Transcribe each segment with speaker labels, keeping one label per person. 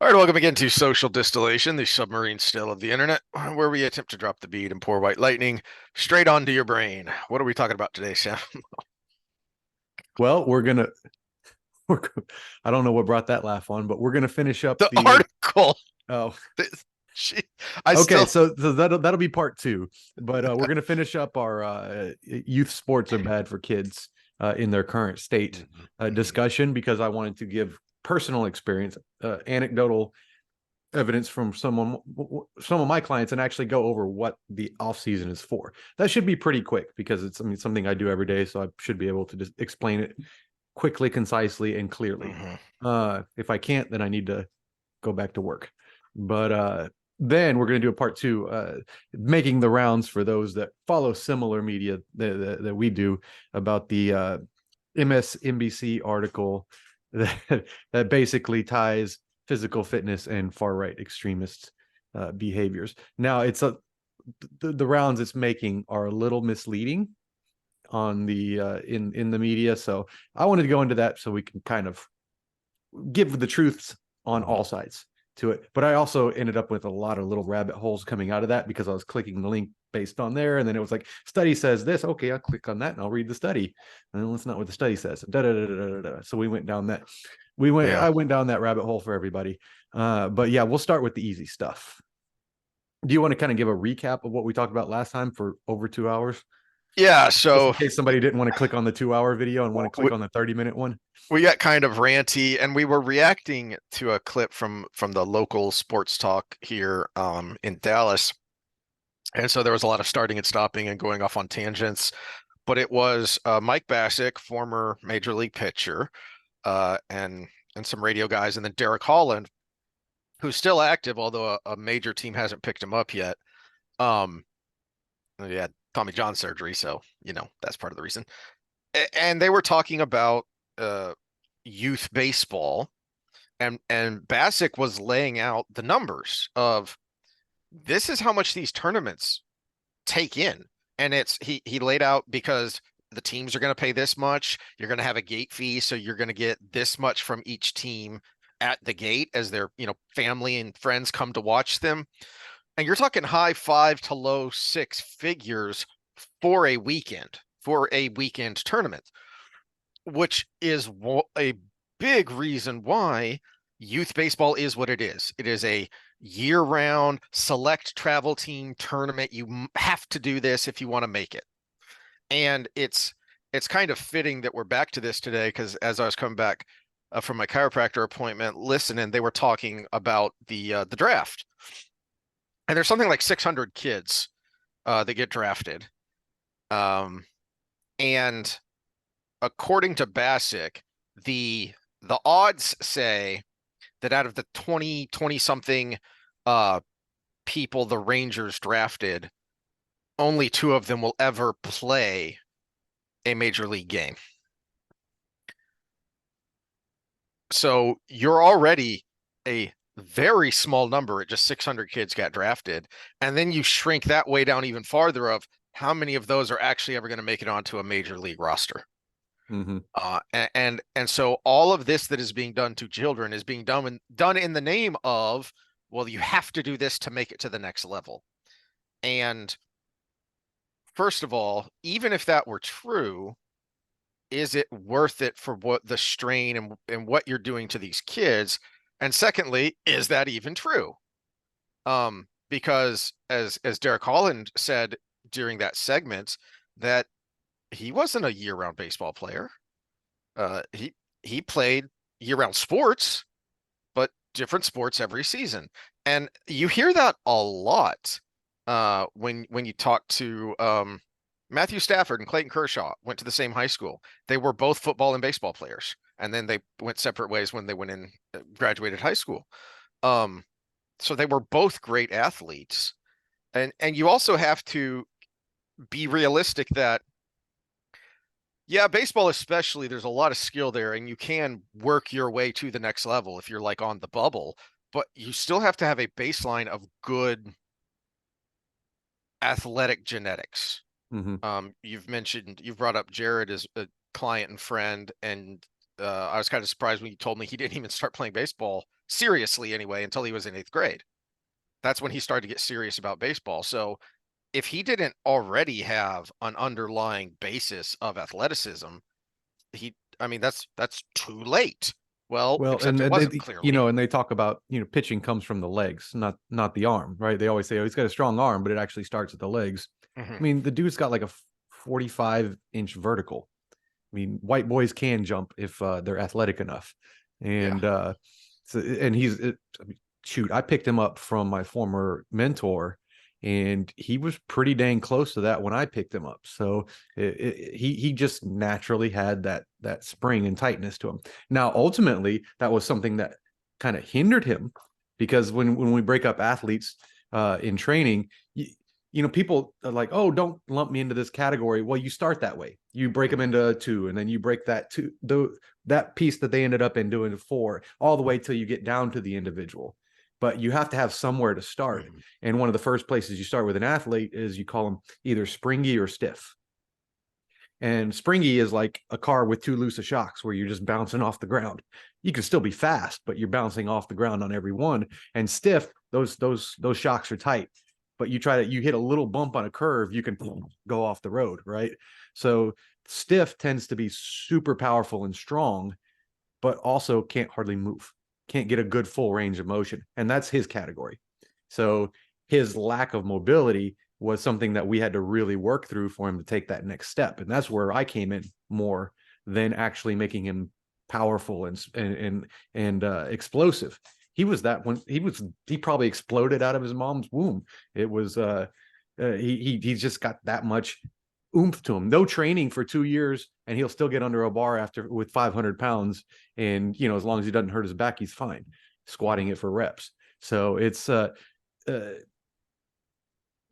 Speaker 1: All right, welcome again to Social Distillation, the submarine still of the internet, where we attempt to drop the bead and pour white lightning straight onto your brain. What are we talking about today, Sam?
Speaker 2: Well, we're, I don't know what brought that laugh on, but we're gonna finish up
Speaker 1: The
Speaker 2: the,
Speaker 1: article.
Speaker 2: oh,
Speaker 1: This, she, I
Speaker 2: okay.
Speaker 1: still.
Speaker 2: So that'll be part two, but we're gonna finish up our youth sports are bad for kids in their current state
Speaker 1: Mhm, mhm.
Speaker 2: discussion because I wanted to give personal experience, anecdotal evidence from some of my clients and actually go over what the off season is for. That should be pretty quick because it's, I mean, something I do every day, so I should be able to just explain it quickly, concisely, and clearly.
Speaker 1: Mhm.
Speaker 2: If I can't, then I need to go back to work. But then we're going to do a part two, making the rounds for those that follow similar media that we do about the MSNBC article that basically ties physical fitness and far right extremist behaviors. Now, the rounds it's making are a little misleading on the in the media, so I wanted to go into that so we can kind of give the truths on all sides to it. But I also ended up with a lot of little rabbit holes coming out of that because I was clicking the link based on there, and then it was like study says this. Okay, I'll click on that and I'll read the study, and then that's not what the study says. Da, da, da, da, da, da. So we went down that.
Speaker 1: Yeah.
Speaker 2: I went down that rabbit hole for everybody. But yeah, we'll start with the easy stuff. Do you want to kind of give a recap of what we talked about last time for over 2 hours?
Speaker 1: Yeah.
Speaker 2: Just in
Speaker 1: So
Speaker 2: case somebody didn't want to click on the 2 hour video and want to
Speaker 1: we,
Speaker 2: click on the 30-minute one.
Speaker 1: we got kind of ranty, and we were reacting to a clip from the local sports talk here in Dallas. And so there was a lot of starting and stopping and going off on tangents. But it was Mike Bassick, former major league pitcher, uh, and and some radio guys, and then Derek Holland, who's still active, although a major team hasn't picked him up yet. Um, he had Tommy John surgery, so that's part of the reason. And they were talking about uh, youth baseball, and Bassick was laying out the numbers of this is how much these tournaments take in. And he laid out because the teams are going to pay this much, you're going to have a gate fee, so you're going to get this much from each team at the gate as their, family and friends come to watch them. And you're talking high five to low six figures for a weekend tournament, which is a big reason why youth baseball is what it is. It is a year-round select travel team tournament. You have to do this if you want to make it. And it's kind of fitting that we're back to this today because as I was coming back from my chiropractor appointment, listening, they were talking about the draft, and there's something like 600 kids that get drafted. Um, and according to Bassick, the odds say that out of the 20 something uh people the Rangers drafted, only two of them will ever play a major league game. So you're already a very small number at just 600 kids got drafted. And then you shrink that way down even farther of how many of those are actually ever going to make it onto a major league roster.
Speaker 2: Mm-hmm.
Speaker 1: And so all of this that is being done to children is being done in the name of, well, you have to do this to make it to the next level. And first of all, even if that were true, is it worth it for what the strain and what you're doing to these kids? And secondly, is that even true? Because as Derek Holland said during that segment, that he wasn't a year-round baseball player. He played year-round sports, but different sports every season. And you hear that a lot when you talk to Matthew Stafford and Clayton Kershaw went to the same high school. They were both football and baseball players, and then they went separate ways when they went in graduated high school. Um, so they were both great athletes, and you also have to be realistic that yeah, baseball especially, there's a lot of skill there, and you can work your way to the next level if you're like on the bubble, but you still have to have a baseline of good athletic genetics.
Speaker 2: Mm-hmm.
Speaker 1: You've brought up Jared as a client and friend, and I was kind of surprised when you told me he didn't even start playing baseball seriously anyway until he was in 8th grade. That's when he started to get serious about baseball. So if he didn't already have an underlying basis of athleticism, I mean, that's too late. Well,
Speaker 2: Well,
Speaker 1: except it
Speaker 2: and
Speaker 1: wasn't
Speaker 2: they,
Speaker 1: clearly.
Speaker 2: and they talk about, pitching comes from the legs, not the arm, right? They always say, oh, he's got a strong arm, but it actually starts at the legs.
Speaker 1: Mhm.
Speaker 2: I mean, the dude's got like a 45-inch vertical. I mean, white boys can jump if they're athletic enough,
Speaker 1: Yeah.
Speaker 2: and and I mean, shoot, I picked him up from my former mentor, and he was pretty dang close to that when I picked him up. So he just naturally had that spring and tightness to him. Now, ultimately, that was something that kind of hindered him, because when we break up athletes in training, people are like, oh, don't lump me into this category. Well, you start that way. You break them
Speaker 1: Mhm.
Speaker 2: into two, and then you break that piece that they ended up in doing four, all the way till you get down to the individual. But you have to have somewhere to start.
Speaker 1: Mhm.
Speaker 2: And one of the first places you start with an athlete is you call them either springy or stiff. And springy is like a car with two loose shocks where you're just bouncing off the ground. You can still be fast, but you're bouncing off the ground on every one. And stiff, those shocks are tight. But you hit a little bump on a curve, you can go off the road, right? So stiff tends to be super powerful and strong, but also can't hardly move, can't get a good full range of motion. And that's his category. So his lack of mobility was something that we had to really work through for him to take that next step. And that's where I came in more than actually making him powerful and explosive. He was that when he probably exploded out of his mom's womb. It was he's just got that much oomph to him. No training for 2 years, and he'll still get under a bar after with 500 pounds. And as long as he doesn't hurt his back, he's fine. Squatting it for reps. So it's uh,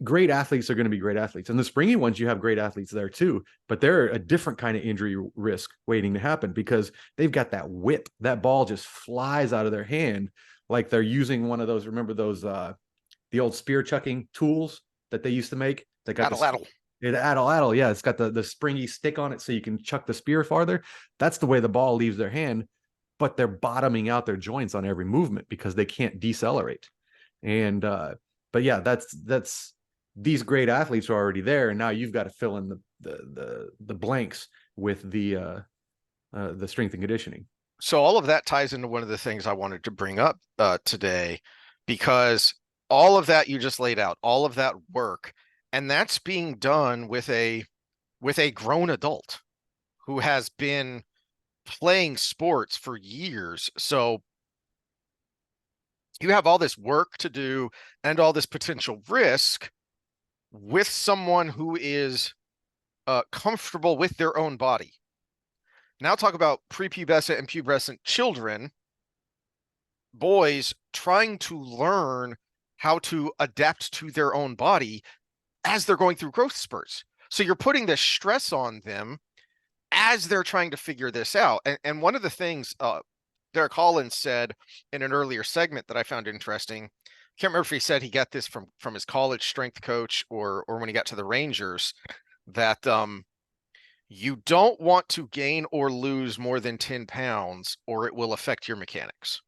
Speaker 2: great athletes are going to be great athletes, and the springy ones, you have great athletes there too. But they're a different kind of injury risk waiting to happen, because they've got that whip. That ball just flies out of their hand like they're using one of those. Remember those the old spear chucking tools that they used to make? They got
Speaker 1: Addle,
Speaker 2: the
Speaker 1: addle.
Speaker 2: addle, yeah. It's got the springy stick on it, so you can chuck the spear farther. That's the way the ball leaves their hand, but they're bottoming out their joints on every movement because they can't decelerate. And but yeah, that's these great athletes are already there, and now you've got to fill in the blanks with the strength and conditioning.
Speaker 1: So all of that ties into one of the things I wanted to bring up today, because all of that you just laid out, all of that work, and that's being done with a grown adult who has been playing sports for years. So you have all this work to do and all this potential risk with someone who is comfortable with their own body. Now talk about prepubescent and pubescent children, boys trying to learn how to adapt to their own body as they're going through growth spurts. So you're putting this stress on them as they're trying to figure this out. And one of the things Derek Hollins said in an earlier segment that I found interesting, I can't remember if he said he got this from his college strength coach or when he got to the Rangers, that you don't want to gain or lose more than 10 pounds or it will affect your mechanics.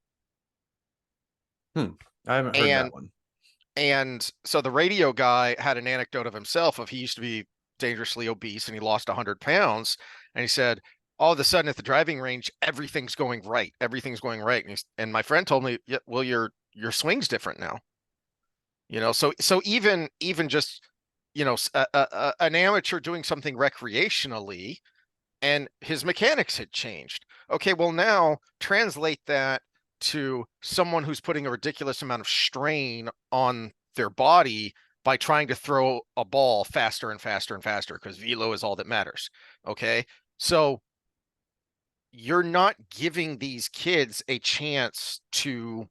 Speaker 2: I haven't heard
Speaker 1: And
Speaker 2: that one.
Speaker 1: and so the radio guy had an anecdote of himself of he used to be dangerously obese and he lost 100 pounds. And he said, all of a sudden at the driving range, everything's going right. Everything's going right. And my friend told me, yeah, well, your swing's different now. So even just, an amateur doing something recreationally and his mechanics had changed. Okay, well, now translate that to someone who's putting a ridiculous amount of strain on their body by trying to throw a ball faster and faster and faster because velo is all that matters. Okay, so you're not giving these kids a chance to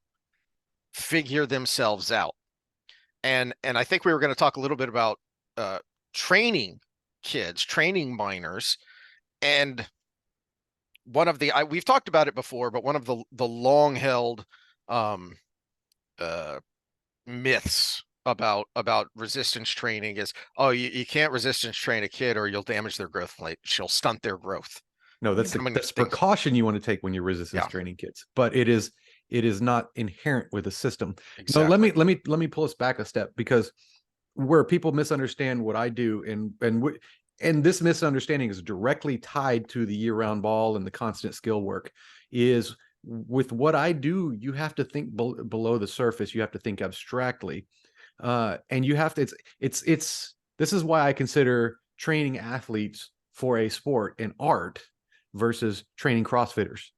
Speaker 1: figure themselves out. And I think we were going to talk a little bit about uh, training kids, training minors, and we've talked about it before, but one of the long held um, uh, myths about resistance training is, oh, you can't resistance train a kid or you'll damage their growth plate. She'll stunt their growth.
Speaker 2: No,
Speaker 1: I mean,
Speaker 2: that's
Speaker 1: how many
Speaker 2: that's
Speaker 1: things?
Speaker 2: precaution you want to take when you're resistance
Speaker 1: Yeah,
Speaker 2: training kids, but it is not inherent with the system. No, let
Speaker 1: exactly.
Speaker 2: me let me let me pull us back a step, because where people misunderstand what I do, and this misunderstanding is directly tied to the year-round ball and the constant skill work, is with what I do, you have to think below the surface. You have to think abstractly, and you have to. It's. This is why I consider training athletes for a sport an art versus training CrossFitters,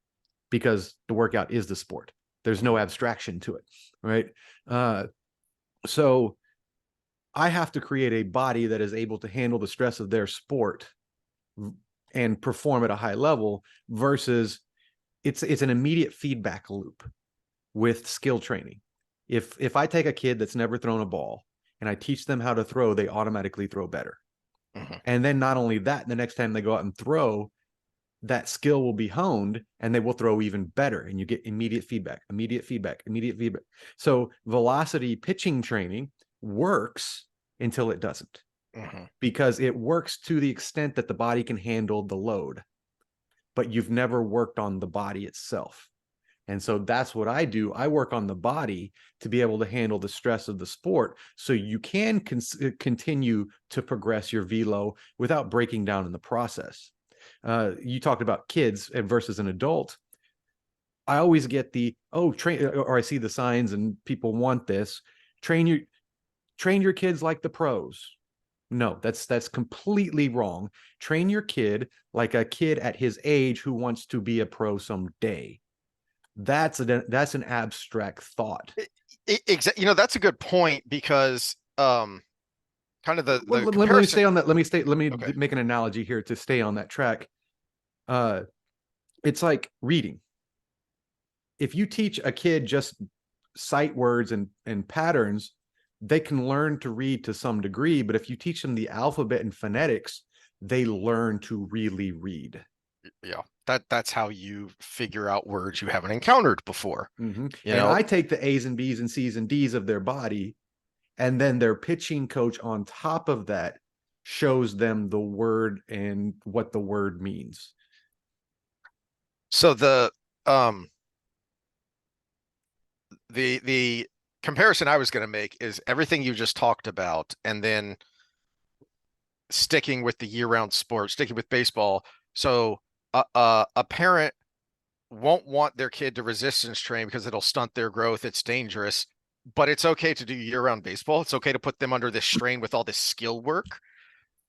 Speaker 2: because the workout is the sport. There's no
Speaker 1: Mhm.
Speaker 2: abstraction to it, right? Uh, so I have to create a body that is able to handle the stress of their sport and perform at a high level, versus it's an immediate feedback loop with skill training. If I take a kid that's never thrown a ball and I teach them how to throw, they automatically throw better.
Speaker 1: Mhm.
Speaker 2: And then not only that, the next time they go out and throw, that skill will be honed and they will throw even better. And you get immediate feedback, immediate feedback, immediate feedback. So velocity pitching training works until it doesn't,
Speaker 1: Mhm.
Speaker 2: because it works to the extent that the body can handle the load, but you've never worked on the body itself. And so that's what I do. I work on the body to be able to handle the stress of the sport, so you can continue to progress your velo without breaking down in the process. You talked about kids versus an adult. I always get the, oh, train, or I see the signs and people want this. Train your train your kids like the pros. No, that's completely wrong. Train your kid like a kid at his age who wants to be a pro someday. That's an abstract thought.
Speaker 1: That's a good point because kind of
Speaker 2: Well,
Speaker 1: the
Speaker 2: let me
Speaker 1: comparison.
Speaker 2: stay on that. Let me
Speaker 1: Okay.
Speaker 2: make an analogy here to stay on that track. Uh, it's like reading. If you teach a kid just sight words and patterns, they can learn to read to some degree. But if you teach them the alphabet and phonetics, they learn to really read.
Speaker 1: Yeah, that's how you figure out words you haven't encountered before. You
Speaker 2: And
Speaker 1: know,
Speaker 2: I take the A's and B's and C's and D's of their body, and then their pitching coach on top of that shows them the word and what the word means.
Speaker 1: so um the comparison I was going to make is everything you just talked about, and then sticking with the year-round sport, sticking with baseball. So a parent won't want their kid to resistance train because it'll stunt their growth. It's dangerous, but it's okay to do year-round baseball. It's okay to put them under this strain with all this skill work.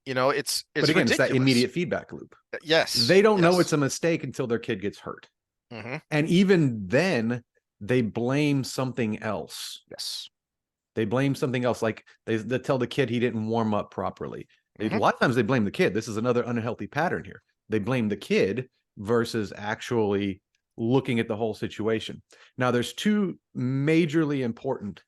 Speaker 2: But
Speaker 1: It's
Speaker 2: again, it's that
Speaker 1: ridiculous.
Speaker 2: immediate feedback loop.
Speaker 1: Yes,
Speaker 2: They don't know
Speaker 1: yes.
Speaker 2: it's a mistake until their kid gets hurt.
Speaker 1: Hmm.
Speaker 2: And even then, they blame something else.
Speaker 1: Yes.
Speaker 2: They blame something else. Like they tell the kid he didn't warm up properly. A
Speaker 1: Hmm.
Speaker 2: lot of times they blame the kid. This is another unhealthy pattern here. They blame the kid versus actually looking at the whole situation. Now, there's two majorly important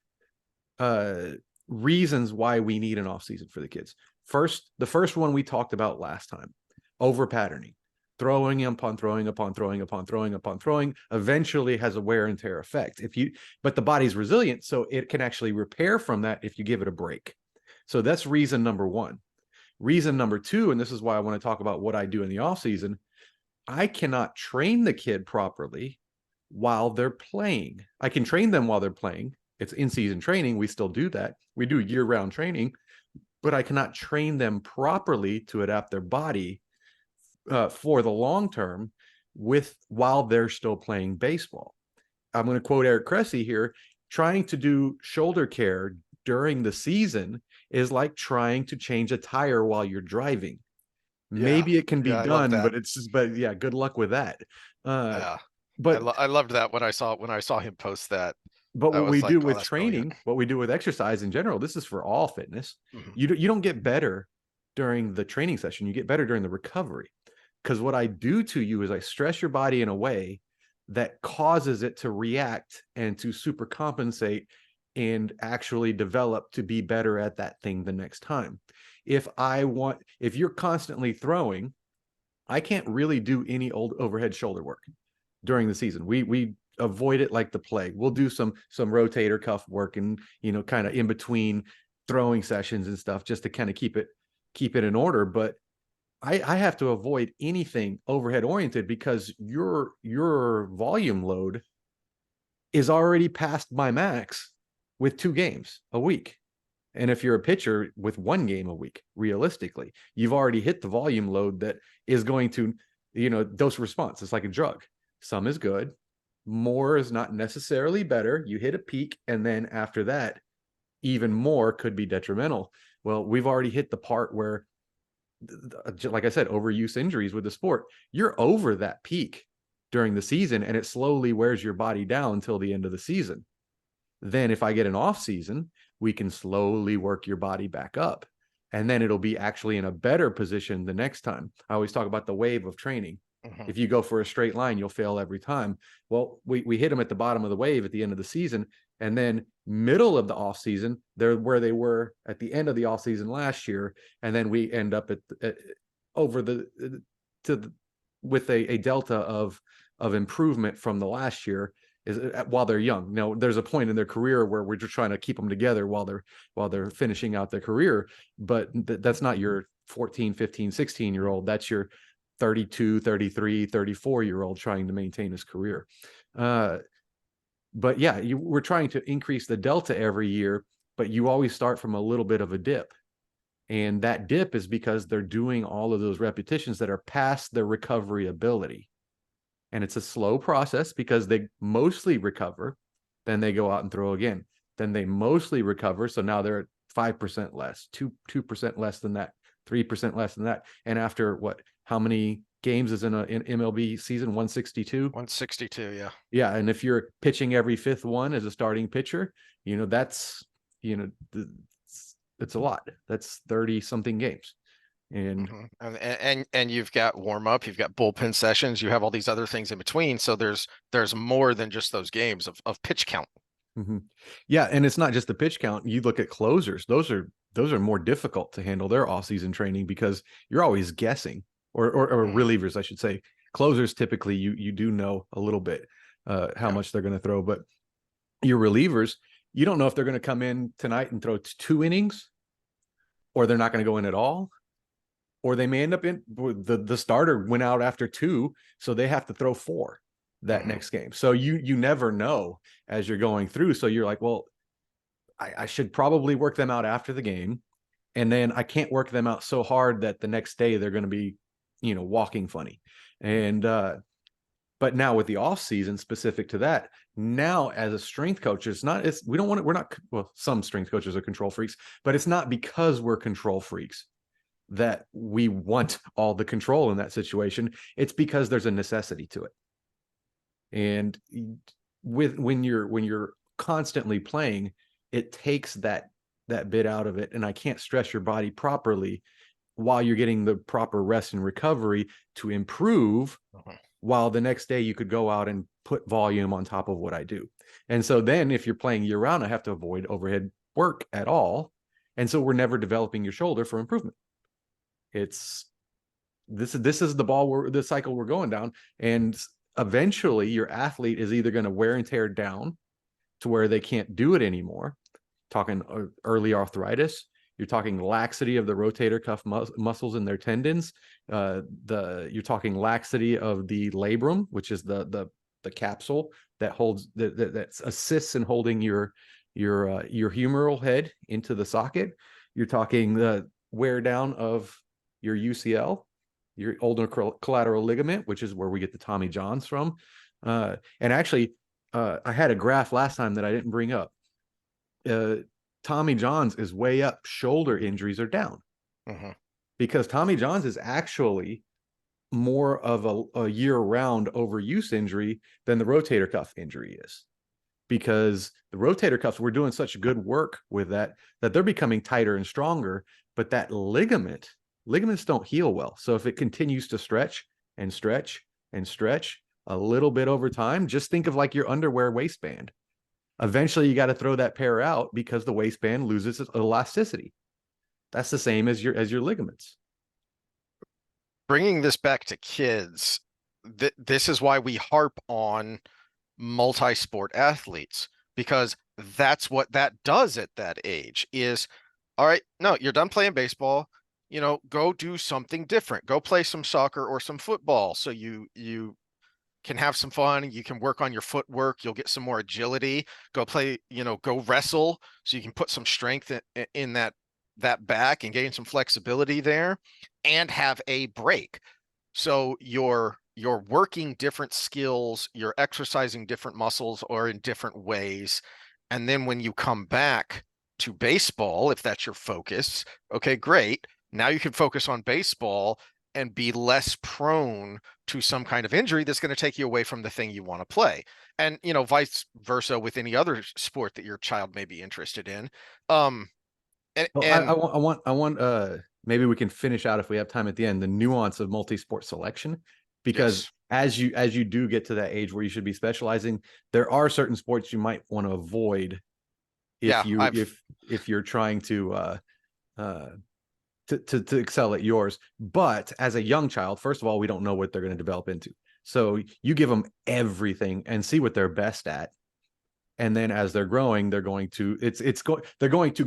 Speaker 2: uh, reasons why we need an off season for the kids. First, the first one we talked about last time, over patterning, throwing upon throwing upon throwing upon throwing upon throwing, eventually has a wear and tear effect. But the body's resilient, so it can actually repair from that if you give it a break. So that's reason number one. Reason number two, and this is why I want to talk about what I do in the off season. I cannot train the kid properly while they're playing. I can train them while they're playing. It's in season training. We still do that. We do year round training, but I cannot train them properly to adapt their body for the long term while they're still playing baseball. I'm going to quote Eric Cressy here. Trying to do shoulder care during the season is like trying to change a tire while you're driving.
Speaker 1: Yeah.
Speaker 2: Maybe it can be
Speaker 1: Yeah, I love
Speaker 2: done,
Speaker 1: that.
Speaker 2: but yeah, good luck with that. Uh,
Speaker 1: Yeah.
Speaker 2: but
Speaker 1: I loved that when I saw him post that.
Speaker 2: But
Speaker 1: I
Speaker 2: what we
Speaker 1: was
Speaker 2: do
Speaker 1: like, "Oh,
Speaker 2: with
Speaker 1: that's brilliant."
Speaker 2: training, what we do with exercise in general, this is for all fitness.
Speaker 1: Mhm.
Speaker 2: You don't get better during the training session. You get better during the recovery. Because what I do to you is I stress your body in a way that causes it to react and to supercompensate and actually develop to be better at that thing the next time. If you're constantly throwing, I can't really do any old overhead shoulder work during the season. We avoid it like the plague. We'll do some rotator cuff work and kind of in between throwing sessions and stuff just to kind of keep it in order. But I have to avoid anything overhead oriented because your volume load is already past my max with 2 games a week. And if you're a pitcher with 1 game a week, realistically, you've already hit the volume load that is going to, dose response. It's like a drug. Some is good, more is not necessarily better. You hit a peak, and then after that, even more could be detrimental. Well, we've already hit the part where, like I said, overuse injuries with the sport. You're over that peak during the season, and it slowly wears your body down until the end of the season. Then if I get an off season, we can slowly work your body back up. And then it'll be actually in a better position the next time. I always talk about the wave of training.
Speaker 1: Mhm.
Speaker 2: If you go for a straight line, you'll fail every time. Well, we hit them at the bottom of the wave at the end of the season. And then middle of the off season, they're where they were at the end of the off season last year. And then we end up at over the to the, with a delta of improvement from the last year is while they're young. Now, there's a point in their career where we're just trying to keep them together while they're finishing out their career, but that's not your 14, 15, 16-year-old. That's your 32, 33, 34-year-old trying to maintain his career. But yeah, we're trying to increase the delta every year, but you always start from a little bit of a dip. And that dip is because they're doing all of those repetitions that are past their recovery ability. And it's a slow process because they mostly recover, then they go out and throw again. Then they mostly recover, so now they're at 5% less, 2% less than that, 3% less than that. And after what? How many games is in MLB season? 162.
Speaker 1: 162, yeah.
Speaker 2: Yeah, and if you're pitching every fifth one as a starting pitcher, that's you know it's a lot. That's 30 something games. And
Speaker 1: Mhm. And you've got warm up, you've got bullpen sessions, you have all these other things in between. So there's more than just those games of pitch count.
Speaker 2: mhm. Yeah, and it's not just the pitch count. You look at closers; those are more difficult to handle their off-season training because you're always guessing, or
Speaker 1: Mhm.
Speaker 2: relievers, I should say. Closers typically you do know a little bit how
Speaker 1: Yeah.
Speaker 2: much they're going to throw, but your relievers, you don't know if they're going to come in tonight and throw 2 innings, or they're not going to go in at all, or they may end up in the starter went out after 2, so they have to throw 4 that
Speaker 1: Mhm.
Speaker 2: next game. So you never know as you're going through. So you're like, well, I should probably work them out after the game, and then I can't work them out so hard that the next day they're going to be, walking funny. And but now with the off season specific to that, now as a strength coach, we don't want it. We're not, well, some strength coaches are control freaks, but it's not because we're control freaks that we want all the control in that situation. It's because there's a necessity to it. And when you're constantly playing, it takes that bit out of it. And I can't stress your body properly while you're getting the proper rest and recovery to improve,
Speaker 1: Mhm.
Speaker 2: while the next day you could go out and put volume on top of what I do. And so then if you're playing year round, I have to avoid overhead work at all. And so we're never developing your shoulder for improvement. It's this is the cycle we're going down. And eventually your athlete is either going to wear and tear down to where they can't do it anymore. Talking early arthritis, you're talking laxity of the rotator cuff muscles in their tendons. You're talking laxity of the labrum, which is the capsule that holds that assists in holding your humeral head into the socket. You're talking the wear down of your UCL, your ulnar collateral ligament, which is where we get the Tommy Johns from. And actually, I had a graph last time that I didn't bring up. uh, Tommy John's is way up, shoulder injuries are down,
Speaker 1: Mhm.
Speaker 2: because Tommy John's is actually more of a year-round overuse injury than the rotator cuff injury is. Because the rotator cuffs, we're doing such good work with that they're becoming tighter and stronger, but that ligaments don't heal well. So if it continues to stretch and stretch and stretch a little bit over time, just think of like your underwear waistband. Eventually you got to throw that pair out because the waistband loses its elasticity. That's the same as your ligaments.
Speaker 1: Bringing this back to kids, this is why we harp on multi-sport athletes, because that's what that does at that age is, all right, no, you're done playing baseball. go do something different. Go play some soccer or some football so you can have some fun. You can work on your footwork. You'll get some more agility. Go play, go wrestle so you can put some strength in that back and gain some flexibility there and have a break. So you're working different skills, you're exercising different muscles or in different ways. And then when you come back to baseball, if that's your focus, okay, great. Now you can focus on baseball and be less prone to some kind of injury that's going to take you away from the thing you want to play. And, vice versa with any other sport that your child may be interested in. Um, and,
Speaker 2: Well, I, I
Speaker 1: and
Speaker 2: want, I want, I want. Maybe we can finish out if we have time at the end the nuance of multi-sport selection, because
Speaker 1: yes,
Speaker 2: as you do get to that age where you should be specializing, there are certain sports you might want to avoid if
Speaker 1: yeah,
Speaker 2: you
Speaker 1: I've
Speaker 2: if you're trying uh, to excel at yours. But as a young child, first of all, we don't know what they're going to develop into. So you give them everything and see what they're best at, and then as they're growing they're going to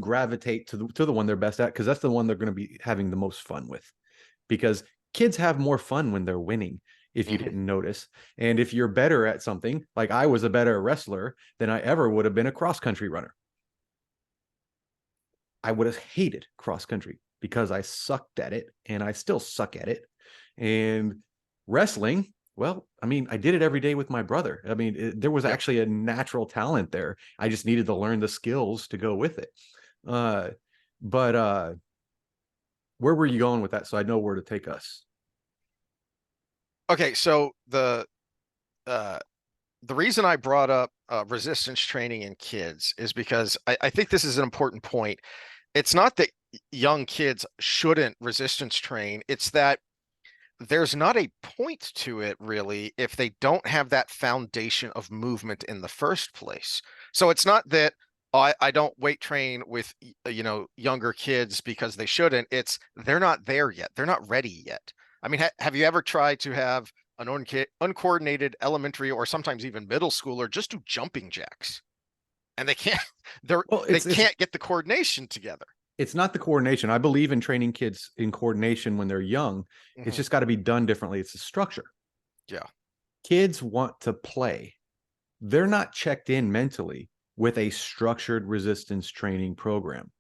Speaker 2: gravitate to the one they're best at, because that's the one they're going to be having the most fun with, because kids have more fun when they're winning, if you
Speaker 1: mhm.
Speaker 2: didn't notice. And if you're better at something, like I was a better wrestler than I ever would have been a cross country runner, I would have hated cross country because I sucked at it and I still suck at it. And wrestling, well, I mean, I did it every day with my brother. I mean, there was
Speaker 1: Yep.
Speaker 2: actually a natural talent there. I just needed to learn the skills to go with it. Uh, but where were you going with that? So I know where to take us.
Speaker 1: Okay, so uh the reason I brought up resistance training in kids is because I think this is an important point. It's not that young kids shouldn't resistance train, it's that there's not a point to it really if they don't have that foundation of movement in the first place. So it's not that I don't weight train with younger kids because they shouldn't. It's they're not there yet. They're not ready yet. I mean, have you ever tried to have an uncoordinated elementary or sometimes even middle schooler just do jumping jacks? And they can't
Speaker 2: Well,
Speaker 1: they
Speaker 2: it's
Speaker 1: can't get the coordination together.
Speaker 2: it's not the coordination. I believe in training kids in coordination when they're young. It's
Speaker 1: Hmm.
Speaker 2: just got to be done differently. It's a structure.
Speaker 1: Yeah.
Speaker 2: Kids want to play. They're not checked in mentally with a structured resistance training program.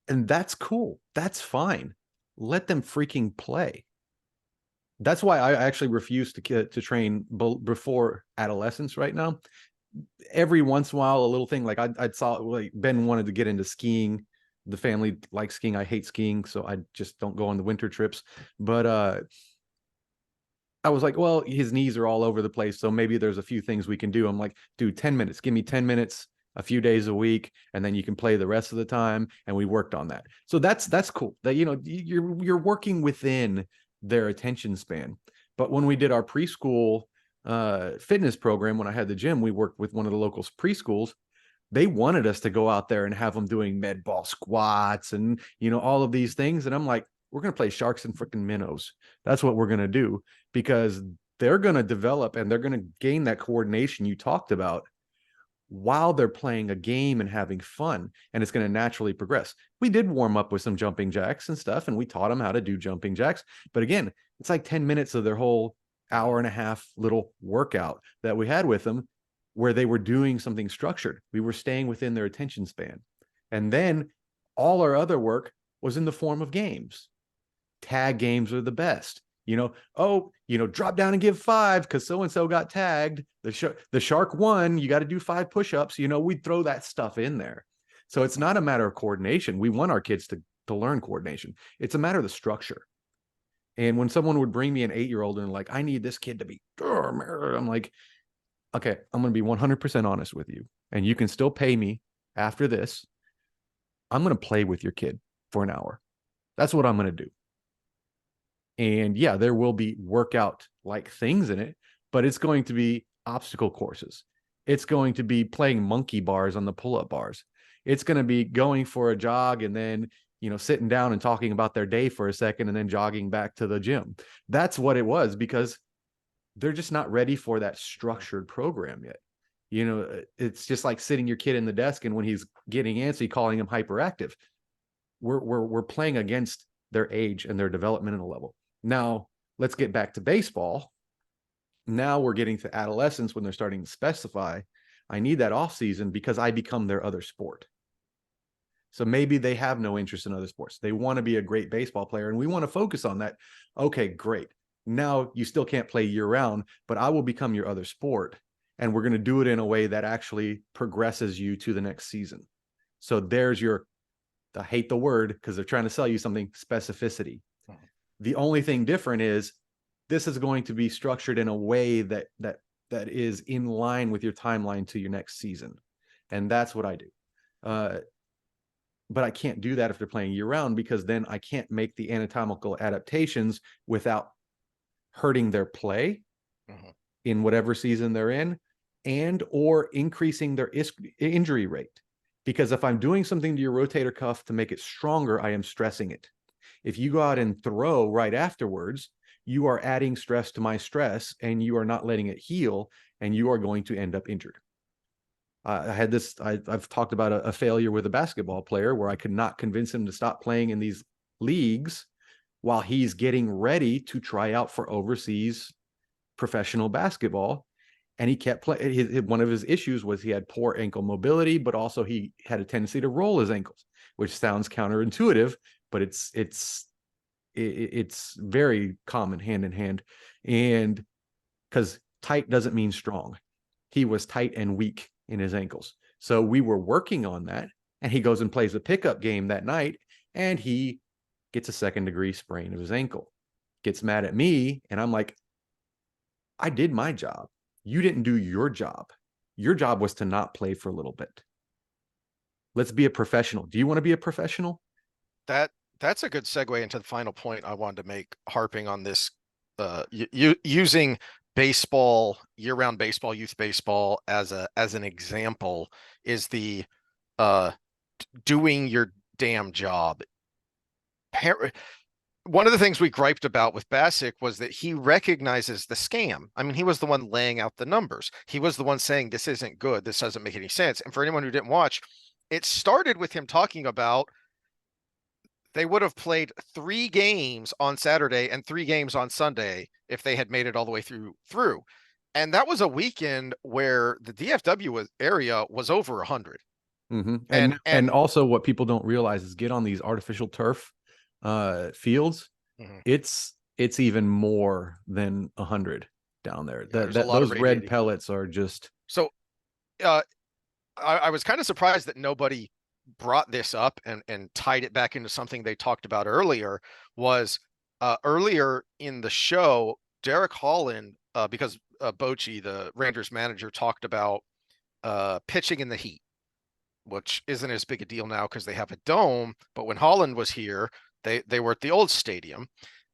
Speaker 2: And that's cool. That's fine. Let them freaking play. That's why I actually refuse to train before adolescence right now. Every once in a while, a little thing like I saw like Ben wanted to get into skiing. The family likes skiing. I hate skiing, so I just don't go on the winter trips. But I was like, well, his knees are all over the place, so maybe there's a few things we can do. I'm like, dude, 10 minutes. Give me 10 minutes a few days a week, and then you can play the rest of the time. And we worked on that. So that's cool. That you're working within their attention span. But when we did our preschool fitness program, when I had the gym, we worked with one of the local preschools. They wanted us to go out there and have them doing med ball squats and all of these things. And I'm like, we're going to play sharks and freaking minnows. That's what we're going to do, because they're going to develop and they're going to gain that coordination you talked about while they're playing a game and having fun, and it's going to naturally progress. We did warm up with some jumping jacks and stuff, and we taught them how to do jumping jacks. But again, it's like 10 minutes of their whole hour and a half little workout that we had with them, where they were doing something structured. We were staying within their attention span. And then all our other work was in the form of games. Tag games are the best. Drop down and give 5 because so and so got tagged. The shark won. You got to do 5 push-ups. We'd throw that stuff in there. So it's not a matter of coordination. We want our kids to learn coordination. It's a matter of the structure. And when someone would bring me an 8-year-old and like, I need this kid to be, I'm like, okay, I'm going to be 100% honest with you, and you can still pay me after this. I'm going to play with your kid for an hour. That's what I'm going to do. And yeah, there will be workout like things in it, but it's going to be obstacle courses. It's going to be playing monkey bars on the pull-up bars. It's going to be going for a jog and then, sitting down and talking about their day for a second and then jogging back to the gym. That's what it was, because they're just not ready for that structured program yet. It's just like sitting your kid in the desk and when he's getting antsy, calling him hyperactive. We're playing against their age and their developmental level. Now, let's get back to baseball. Now we're getting to adolescence when they're starting to specify, I need that off season because I become their other sport. So maybe they have no interest in other sports. They want to be a great baseball player, and we want to focus on that. Okay, great. Now you still can't play year round, but I will become your other sport. And we're going to do it in a way that actually progresses you to the next season. So there's your, I hate the word because they're trying to sell you something, specificity. The only thing different is this is going to be structured in a way that is in line with your timeline to your next season. And that's what I do. But I can't do that if they're playing year round, because then I can't make the anatomical adaptations without hurting their play in whatever season they're in, and or increasing their injury rate. Because if I'm doing something to your rotator cuff to make it stronger, I am stressing it. If you go out and throw right afterwards, you are adding stress to my stress, and you are not letting it heal, and you are going to end up injured. I had this, I've talked about a failure with a basketball player where I could not convince him to stop playing in these leagues while he's getting ready to try out for overseas professional basketball. And he kept playing. One of his issues was he had poor ankle mobility, but also he had a tendency to roll his ankles, which sounds counterintuitive, but it's very common, hand in hand. And because tight doesn't mean strong. He was tight and weak in his ankles. So we were working on that, and he goes and plays a pickup game that night, and he gets a 2nd-degree sprain of his ankle, gets mad at me, and I'm like, I did my job. You didn't do your job. Your job was to not play for a little bit. Let's be a professional. Do you want to be a professional?
Speaker 1: That's a good segue into the final point I wanted to make, harping on this, using baseball, year-round baseball, youth baseball as an example, is the doing your damn job. One of the things we griped about with Bassick was that he recognizes the scam. I mean, he was the one laying out the numbers. He was the one saying, this isn't good. This doesn't make any sense. And for anyone who didn't watch, it started with him talking about they would have played 3 games on Saturday and 3 games on Sunday if they had made it all the way through. And that was a weekend where the DFW area was over 100.
Speaker 2: And also what people don't realize is, get on these artificial turf fields. It's even more than 100 down there. Those red pellets are just.
Speaker 1: So I was kind of surprised that nobody brought this up and tied it back into something they talked about earlier. Was earlier in the show, Derek Holland, because Bochy, the Rangers manager, talked about pitching in the heat, which isn't as big a deal now because they have a dome. But when Holland was here, they were at the old stadium,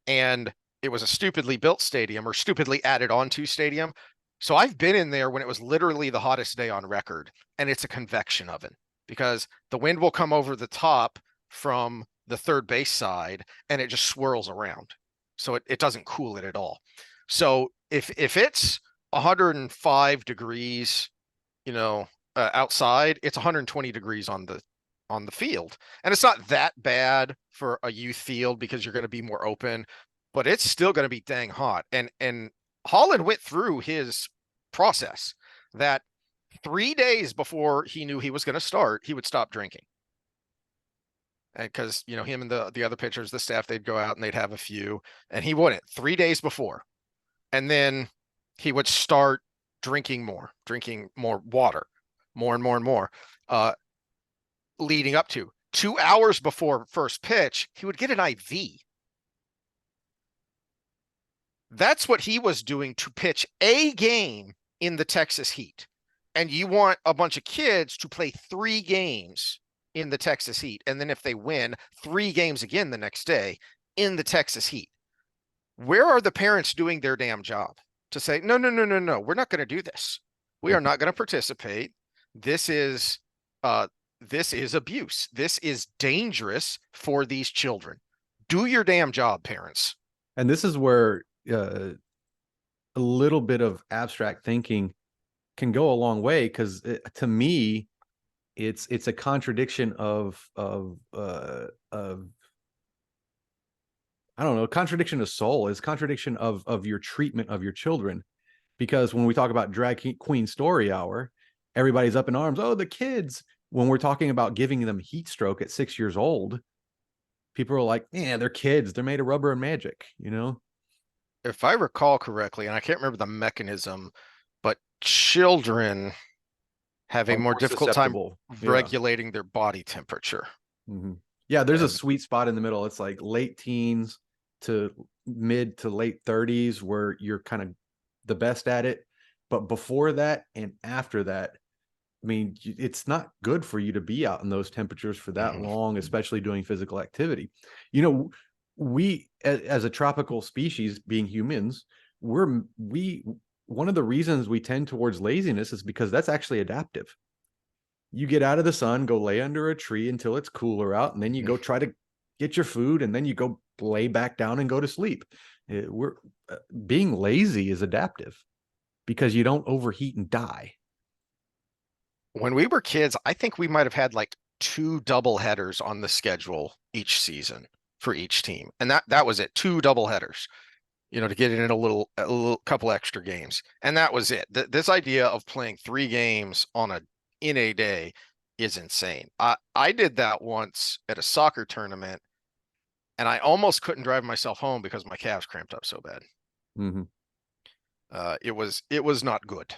Speaker 1: and it was a stupidly built stadium, or stupidly added onto stadium. So I've been in there when it was literally the hottest day on record, and it's a convection oven, because the wind will come over the top from the third base side and it just swirls around. So it doesn't cool it at all. So if it's 105 degrees, outside, it's 120 degrees on the field. And it's not that bad for a youth field because you're going to be more open, but it's still going to be dang hot. And Holland went through his process that 3 days before he knew he was going to start, he would stop drinking. And because, him and the other pitchers, the staff, they'd go out and they'd have a few, and he wouldn't 3 days before. And then he would start drinking more water, more and more and more, leading up to 2 hours before first pitch, he would get an IV. That's what he was doing to pitch a game in the Texas heat. And you want a bunch of kids to play 3 games in the Texas heat, and then if they win, 3 games again the next day in the Texas heat. Where are the parents doing their damn job to say, no, we're not going to do this. We are not going to participate. This is abuse. This is dangerous for these children. Do your damn job, parents.
Speaker 2: And this is where a little bit of abstract thinking can go a long way, because to me, it's a contradiction of I don't know, contradiction of soul is contradiction of your treatment of your children. Because when we talk about drag queen story hour, everybody's up in arms. Oh, the kids. When we're talking about giving them heat stroke at 6 years old, people are like, yeah, they're kids. They're made of rubber and magic, you know?
Speaker 1: If I recall correctly, and I can't remember the mechanism, but children have a
Speaker 2: Are
Speaker 1: more
Speaker 2: more
Speaker 1: difficult time
Speaker 2: susceptible. Yeah.
Speaker 1: regulating their body temperature.
Speaker 2: Mm-hmm. Yeah, there's a
Speaker 1: And
Speaker 2: sweet spot in the middle. It's like late teens to mid to late 30s where you're kind of the best at it. But before that and after that, I mean, it's not good for you to be out in those temperatures for that
Speaker 1: mhm.
Speaker 2: long, especially doing physical activity. You know, we as a tropical species, being humans, we one of the reasons we tend towards laziness is because that's actually adaptive. You get out of the sun, go lay under a tree until it's cooler out, and then you go try to get your food, and then you go lay back down and go to sleep. We're being lazy is adaptive because you don't overheat and die.
Speaker 1: When we were kids, I think we might have had like two double headers on the schedule each season for each team. And that was it, two double headers, to get in a little couple extra games. And that was it. This idea of playing three games in a day is insane. I did that once at a soccer tournament and I almost couldn't drive myself home because my calves cramped up so bad.
Speaker 2: Mm-hmm.
Speaker 1: It was not good.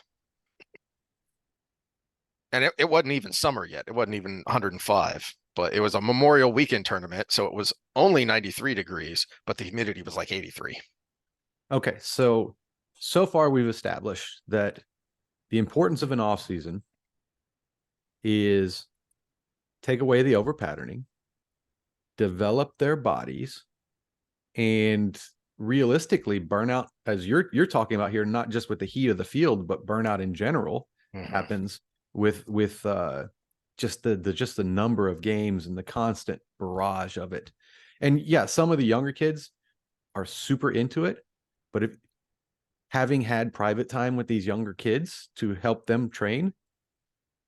Speaker 1: And it wasn't even summer yet. It wasn't even 105, but it was a Memorial Weekend tournament, so it was only 93 degrees, but the humidity was like 83.
Speaker 2: Okay, so far we've established that the importance of an off season is take away the over patterning, develop their bodies, and realistically burnout, as you're talking about here, not just with the heat of the field, but burnout in general
Speaker 1: Mhm.
Speaker 2: happens with just the number of games and the constant barrage of it. And yeah, some of the younger kids are super into it, but if having had private time with these younger kids to help them train,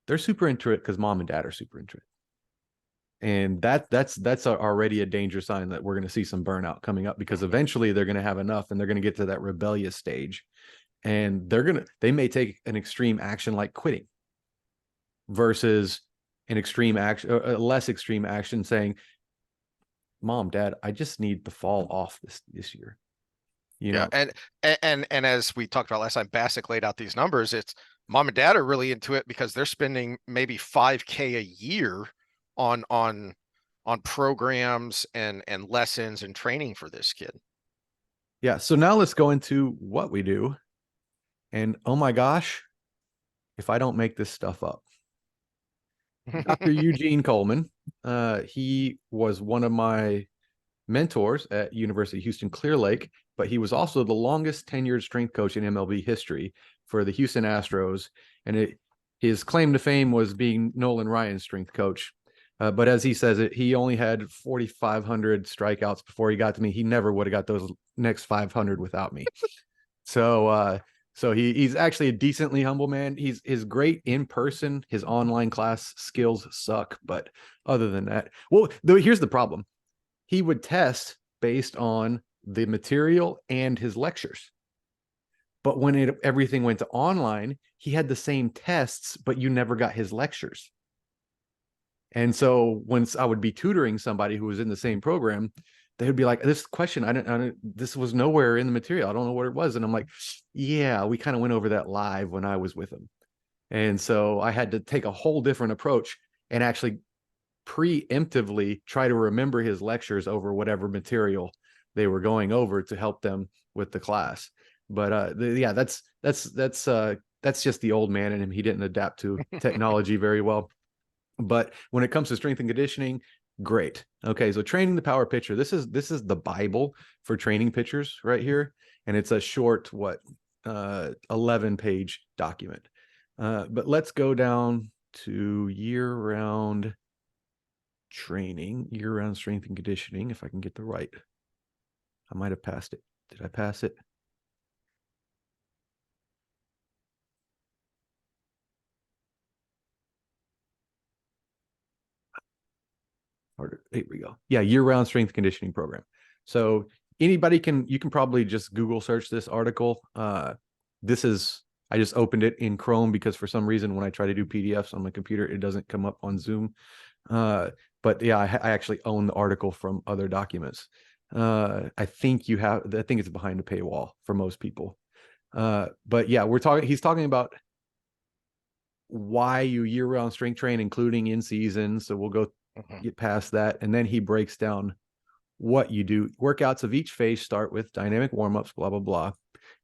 Speaker 2: they're super into it because mom and dad are super into it. And that's already a danger sign that we're going to see some burnout coming up because eventually they're going to have enough and they're going to get to that rebellious stage and they may take an extreme action like quitting versus an extreme action, a less extreme action saying, mom, dad, I just need to fall off this year, you
Speaker 1: Yeah,
Speaker 2: know.
Speaker 1: and as we talked about last time, Bassick laid out these numbers. It's mom and dad are really into it because they're spending maybe 5K a year on on on programs and lessons and training for this kid.
Speaker 2: Yeah, so now let's go into what we do. And oh my gosh, if I don't make this stuff up, Dr. Eugene Coleman, he was one of my mentors at University of Houston Clear Lake, but he was also the longest tenured strength coach in MLB history for the Houston Astros. And his claim to fame was being Nolan Ryan's strength coach. But as he says it, he only had 4,500 strikeouts before he got to me. He never would have got those next 500 without me. So he's actually a decently humble man. He's great in person. His online class skills suck, but other than that, well, here's the problem. He would test based on the material and his lectures. But when everything went to online, he had the same tests, but you never got his lectures. And so once I would be tutoring somebody who was in the same program, they would be like, "This question, this was nowhere in the material. I don't know what it was." And I'm like, "Yeah, we kind of went over that live when I was with him." And so I had to take a whole different approach and actually preemptively try to remember his lectures over whatever material they were going over to help them with the class. But yeah, that's just the old man in him. He didn't adapt to technology very well. But when it comes to strength and conditioning, great. Okay, so training the power pitcher. This is the Bible for training pitchers right here, and it's a short 11-page document. But let's go down to year-round training, year-round strength and conditioning. If I can get the right, I might have passed it. Did I pass it? Here we go. Yeah, year-round strength conditioning program. So you can probably just Google search this article. This is, I just opened it in Chrome because for some reason when I try to do PDFs on my computer, it doesn't come up on Zoom. But yeah, I actually own the article from other documents. I think it's behind a paywall for most people. But yeah, he's talking about why you year-round strength train, including in season. So we'll go get past that. And then he breaks down what you do. Workouts of each phase start with dynamic warm-ups, blah, blah, blah.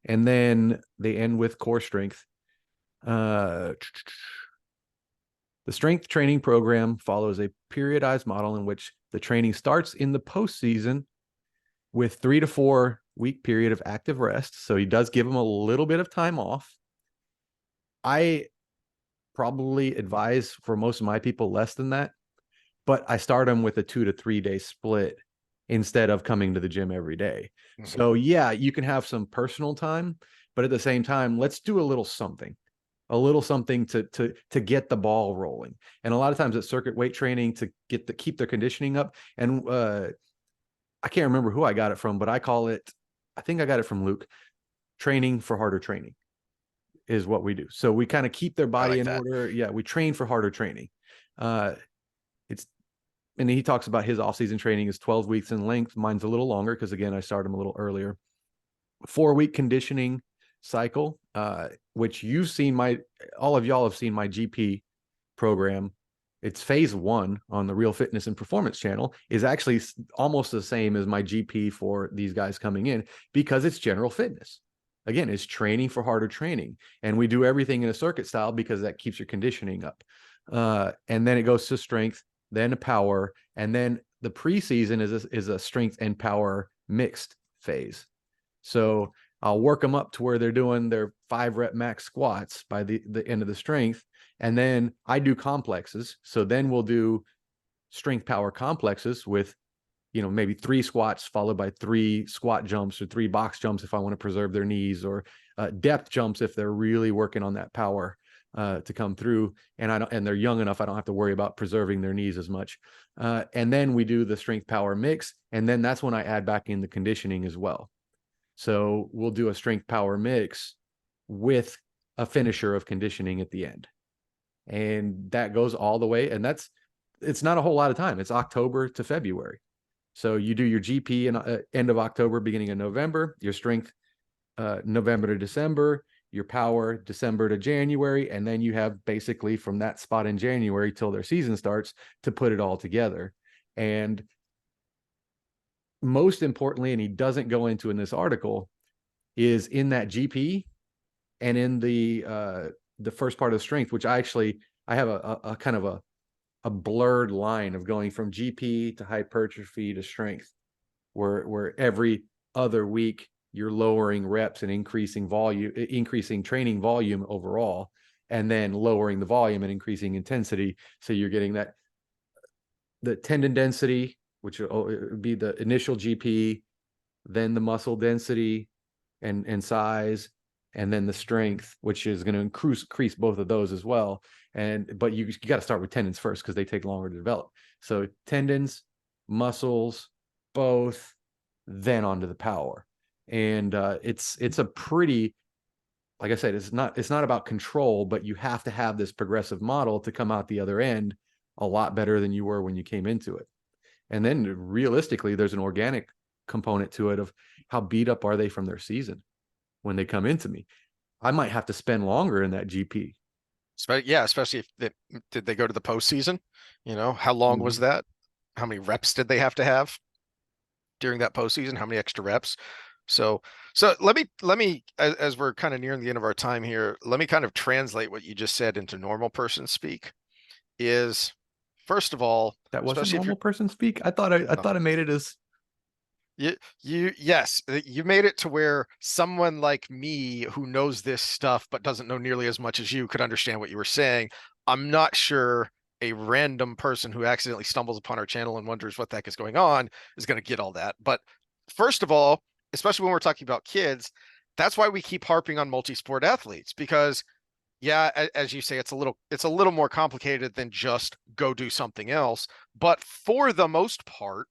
Speaker 2: And then they end with core strength. The strength training program follows a periodized model in which the training starts in the postseason with 3 to 4 week period of active rest. So he does give them a little bit of time off. I probably advise for most of my people less than that, but I start them with a 2 to 3 day split instead of coming to the gym every day. So yeah, you can have some personal time, but at the same time, let's do a little something to get the ball rolling. And a lot of times it's circuit weight training to keep their conditioning up. And I can't remember who I got it from, but I think I got it from Luke. Training for harder training is what we do. So we kind of keep their body in order. Yeah, we train for harder training. And he talks about his off-season training is 12 weeks in length. Mine's a little longer because again, I started him a little earlier. 4-week conditioning cycle, which all of y'all have seen my GP program. It's phase 1 on the Real Fitness and Performance channel is actually almost the same as my GP for these guys coming in because it's general fitness. Again, it's training for harder training. And we do everything in a circuit style because that keeps your conditioning up. And then it goes to strength, then to power. And then the preseason is a strength and power mixed phase. So I'll work them up to where they're doing their 5-rep max squats by the end of the strength. And then I do complexes. So then we'll do strength power complexes with, maybe 3 squats followed by 3 squat jumps or 3 box jumps if I want to preserve their knees, or depth jumps if they're really working on that power to come through. And they're young enough, I don't have to worry about preserving their knees as much. And then we do the strength power mix. And then that's when I add back in the conditioning as well. So we'll do a strength power mix with a finisher of conditioning at the end. And that goes all the way. And it's not a whole lot of time. It's October to February. So you do your GP in end of October, beginning of November, your strength November to December, your power December to January. And then you have basically from that spot in January till their season starts to put it all together. And most importantly, and he doesn't go into in this article, is in that GP and in the first part of strength, which I have a kind of a blurred line of going from GP to hypertrophy to strength, where every other week you're lowering reps and increasing training volume overall, and then lowering the volume and increasing intensity. So you're getting the tendon density, which would be the initial GP, then the muscle density and size, and then the strength, which is going to increase both of those as well. But you got to start with tendons first because they take longer to develop. So tendons, muscles, both, then onto the power. And it's a pretty, like I said, it's not about control, but you have to have this progressive model to come out the other end a lot better than you were when you came into it. And then realistically, there's an organic component to it of how beat up are they from their season when they come into me. I might have to spend longer in that GP.
Speaker 1: Yeah, especially if did they go to the postseason? How long was that? How many reps did they have to have during that postseason? How many extra reps? So let me as we're kind of nearing the end of our time here, let me kind of translate what you just said into normal person speak. Is first of all,
Speaker 2: that wasn't
Speaker 1: especially
Speaker 2: normal person speak. I thought I made it as
Speaker 1: yes, you made it to where someone like me who knows this stuff but doesn't know nearly as much as you could understand what you were saying. I'm not sure a random person who accidentally stumbles upon our channel and wonders what the heck is going on is going to get all that. But first of all, especially when we're talking about kids, that's why we keep harping on multi-sport athletes, because yeah, as you say, it's a little more complicated than just go do something else. But for the most part,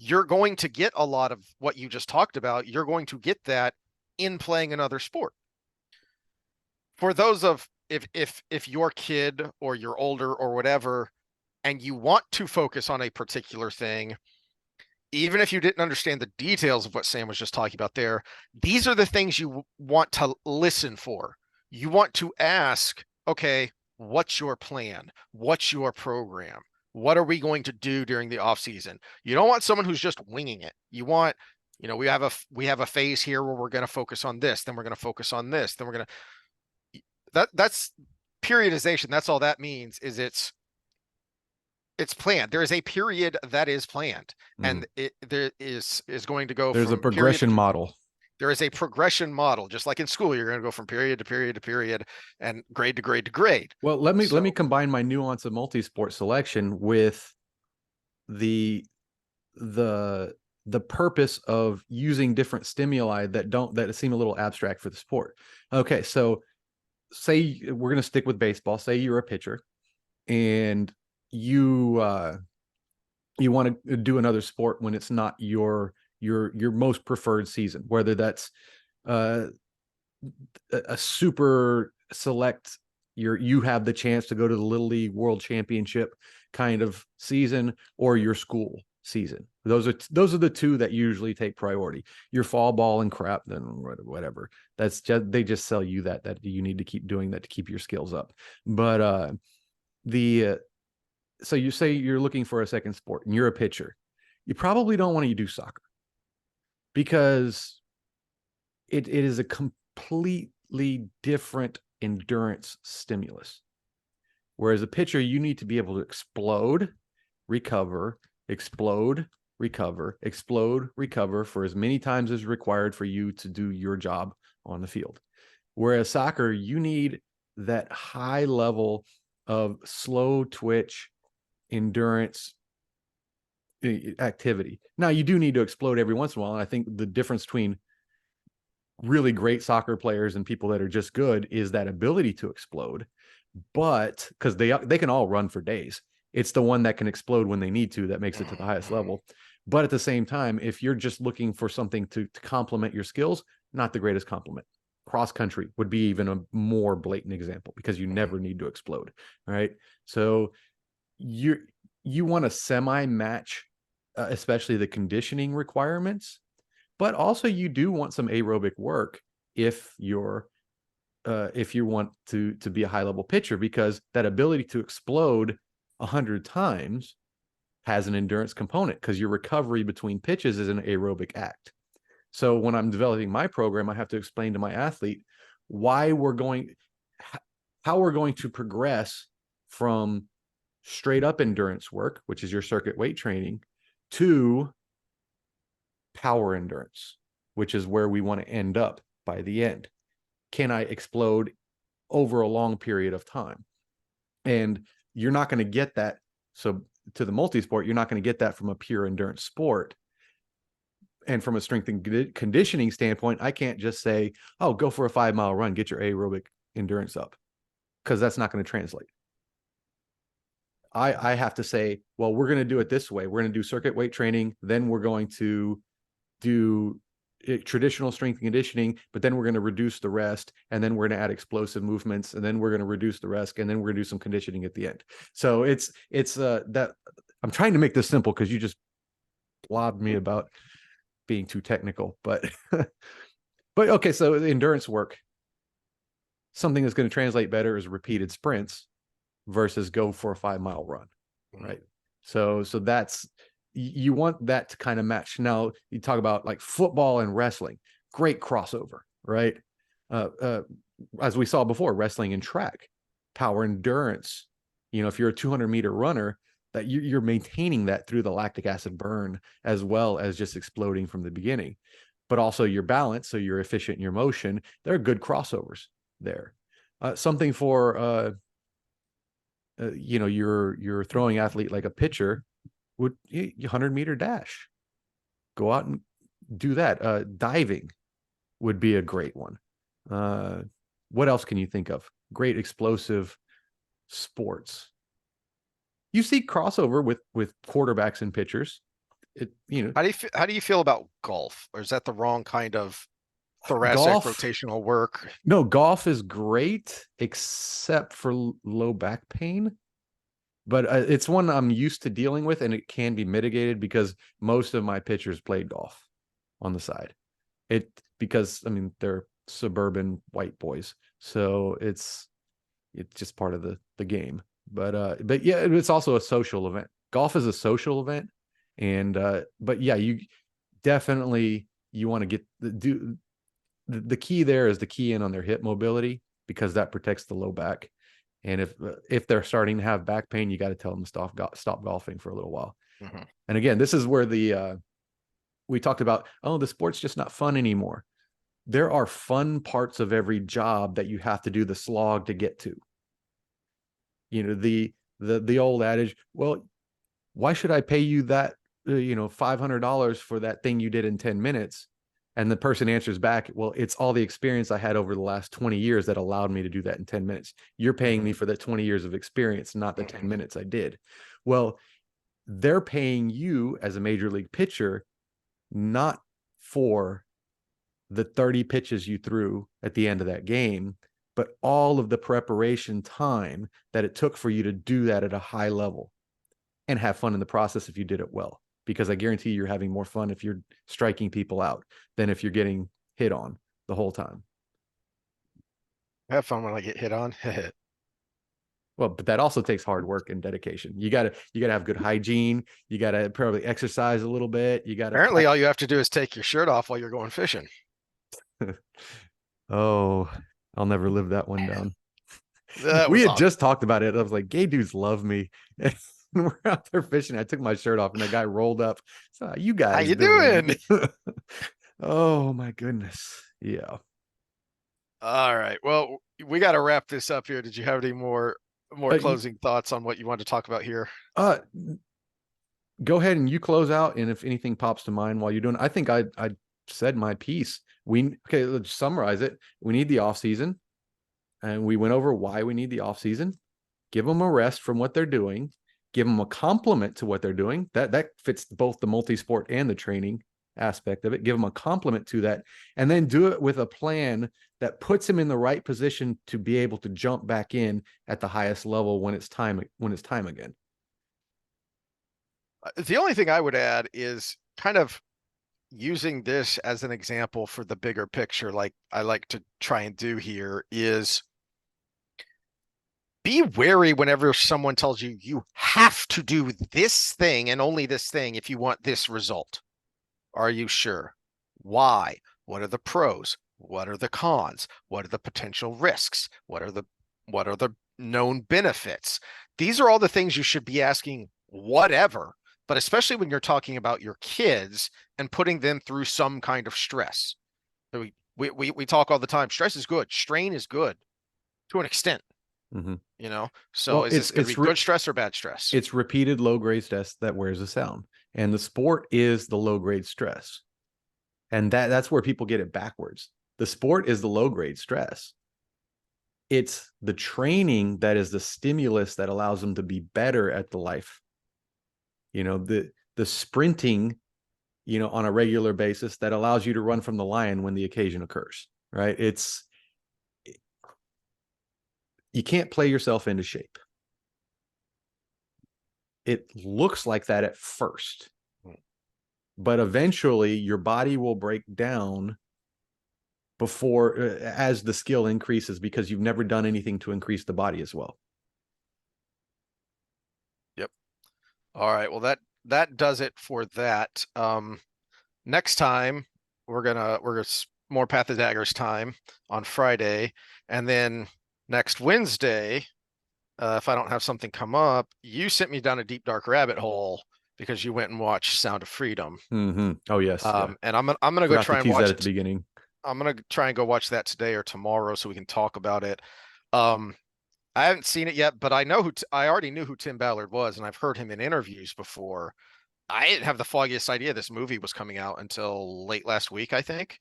Speaker 1: you're going to get a lot of what you just talked about. You're going to get that in playing another sport. For those of if your kid or you're older or whatever, and you want to focus on a particular thing, even if you didn't understand the details of what Sam was just talking about there, these are the things you want to listen for. You want to ask, okay, what's your plan? What's your program? What are we going to do during the off season? You don't want someone who's just winging it. You want, we have a phase here where we're going to focus on this, then we're going to focus on this, then we're going to that's periodization. That's all that means is it's planned. There is a period that is planned, and there is going to go
Speaker 2: There's a
Speaker 1: from period
Speaker 2: progression model.
Speaker 1: there is a progression model, just like in school. You're going to go from period to period to period and grade to grade to grade.
Speaker 2: Well, let me combine my nuance of multi-sport selection with the the purpose of using different stimuli that seem a little abstract for the sport. Okay, so say we're going to stick with baseball. Say you're a pitcher and you want to do another sport when it's not your most preferred season, whether that's a super select, you have the chance to go to the Little League World Championship kind of season, or your school season. Those are the two that usually take priority. Your fall ball and crap, then whatever. That's just, they just sell you that you need to keep doing that to keep your skills up. But so you say you're looking for a second sport and you're a pitcher. You probably don't want to do soccer because it is a completely different endurance stimulus. Whereas a pitcher, you need to be able to explode, recover, explode, recover, explode, recover for as many times as required for you to do your job on the field. Whereas soccer, you need that high level of slow twitch endurance activity. Now, you do need to explode every once in a while. And I think the difference between really great soccer players and people that are just good is that ability to explode. But because they can all run for days, it's the one that can explode when they need to that makes it to the highest level. But at the same time, if you're just looking for something to complement your skills, not the greatest compliment. Cross country would be even a more blatant example because you never need to explode. All right. So you want to semi-match, especially the conditioning requirements, but also you do want some aerobic work if you want to be a high-level pitcher, because that ability to explode 100 times has an endurance component because your recovery between pitches is an aerobic act. So when I'm developing my program, I have to explain to my athlete how we're going to progress from straight up endurance work, which is your circuit weight training, to power endurance, which is where we want to end up by the end. Can I explode over a long period of time? And you're not going to get that. So to the multi-sport, you're not going to get that from a pure endurance sport. And from a strength and conditioning standpoint, I can't just say, oh, go for a 5-mile run, get your aerobic endurance up, because that's not going to translate. I have to say, well, we're going to do it this way. We're going to do circuit weight training. Then we're going to do traditional strength and conditioning, but then we're going to reduce the rest. And then we're going to add explosive movements. And then we're going to reduce the rest. And then we're going to do some conditioning at the end. So it's that I'm trying to make this simple because you just blobbed me about being too technical, but okay. So endurance work, something that's going to translate better is repeated sprints versus go for a 5-mile run, right? So that's, you want that to kind of match. Now you talk about like football and wrestling, great crossover, right? As we saw before, wrestling and track, power endurance. If you're a 200-meter runner, that you're maintaining that through the lactic acid burn as well as just exploding from the beginning, but also your balance, so you're efficient in your motion. There are good crossovers there. Something for your throwing athlete, like a pitcher, would 100-meter dash. Go out and do that. Diving would be a great one. What else can you think of? Great explosive sports. You see crossover with quarterbacks and pitchers. it,
Speaker 1: How do you feel about golf? Or is that the wrong kind of thoracic
Speaker 2: golf.
Speaker 1: rotational work?
Speaker 2: No, golf is great except for low back pain. But it's one I'm used to dealing with, and it can be mitigated because most of my pitchers played golf on the side. It because I mean they're suburban white boys, so it's just part of the game. But yeah, it's also a social event. Golf is a social event, and but yeah, you definitely you want to get the key there is the key in on their hip mobility because that protects the low back. And if they're starting to have back pain, you got to tell them to stop golfing for a little while.
Speaker 1: Mm-hmm.
Speaker 2: And again, this is where we talked about, oh, the sport's just not fun anymore. There are fun parts of every job that you have to do the slog to get to. The old adage, well, why should I pay you that $500 for that thing you did in 10 minutes? And the person answers back, well, it's all the experience I had over the last 20 years that allowed me to do that in 10 minutes. You're paying me for the 20 years of experience, not the 10 minutes I did. Well, they're paying you as a major league pitcher, not for the 30 pitches you threw at the end of that game, but all of the preparation time that it took for you to do that at a high level and have fun in the process if you did it well. Because I guarantee you're having more fun if you're striking people out than if you're getting hit on the whole time.
Speaker 1: Have fun when I get hit on.
Speaker 2: Well, but that also takes hard work and dedication. You gotta have good hygiene. You gotta probably exercise a little bit. You gotta
Speaker 1: Apparently, all you have to do is take your shirt off while you're going fishing.
Speaker 2: Oh, I'll never live that one down.
Speaker 1: That
Speaker 2: We
Speaker 1: was
Speaker 2: had
Speaker 1: awesome.
Speaker 2: just talked about it. I was like, gay dudes love me. And we're out there fishing. I took my shirt off and the guy rolled up. So how you
Speaker 1: How
Speaker 2: guys
Speaker 1: you
Speaker 2: doing?
Speaker 1: doing?
Speaker 2: Oh my goodness. Yeah.
Speaker 1: All right. Well, we got to wrap this up here. Did you have any more
Speaker 2: Uh,
Speaker 1: closing thoughts on what you wanted to talk about here?
Speaker 2: uh, go ahead and you close out. And if anything pops to mind while you're doing, I think I said my piece. Okay, let's summarize it. We need the off season, and we went over why we need the off season. Give them a rest from what they're doing. Give them a compliment to what they're doing. That fits both the multi-sport and the training aspect of it. Give them a compliment to that, and then do it with a plan that puts them in the right position to be able to jump back in at the highest level when it's time again.
Speaker 1: The only thing I would add is kind of using this as an example for the bigger picture, like I like to try and do here, is be wary whenever someone tells you you have to do this thing and only this thing if you want this result. Are you sure? Why? What are the pros? What are the cons? What are the potential risks? What are the known benefits? These are all the things you should be asking whatever, but especially when you're talking about your kids and putting them through some kind of stress. We talk all the time. Stress is good. Strain is good to an extent,
Speaker 2: Mm-hmm.
Speaker 1: So
Speaker 2: Well,
Speaker 1: is this going to be good stress or bad stress?
Speaker 2: it's repeated low grade stress that wears us down, and the sport is the low grade stress, and that's where people get it backwards. The sport is the low grade stress. It's the training that is the stimulus that allows them to be better at the life. The sprinting, on a regular basis that allows you to run from the lion when the occasion occurs, right? You can't play yourself into shape. It looks like that at first, but eventually your body will break down before as the skill increases because you've never done anything to increase the body as well.
Speaker 1: Yep. All right. Well, that does it for that. Next time we're more Path of Daggers time on Friday, and then next Wednesday, if I don't have something come up, you sent me down a deep dark rabbit hole because you went and watched Sound of Freedom.
Speaker 2: Mm-hmm. Oh yes, yeah.
Speaker 1: And I'm gonna go
Speaker 2: Forgot to
Speaker 1: try and
Speaker 2: tease that
Speaker 1: watch
Speaker 2: at the
Speaker 1: it.
Speaker 2: beginning.
Speaker 1: I'm gonna try and go watch that today or tomorrow so we can talk about it. Um, I haven't seen it yet, but I already knew who Tim Ballard was, and I've heard him in interviews before. I didn't have the foggiest idea this movie was coming out until late last week, I think.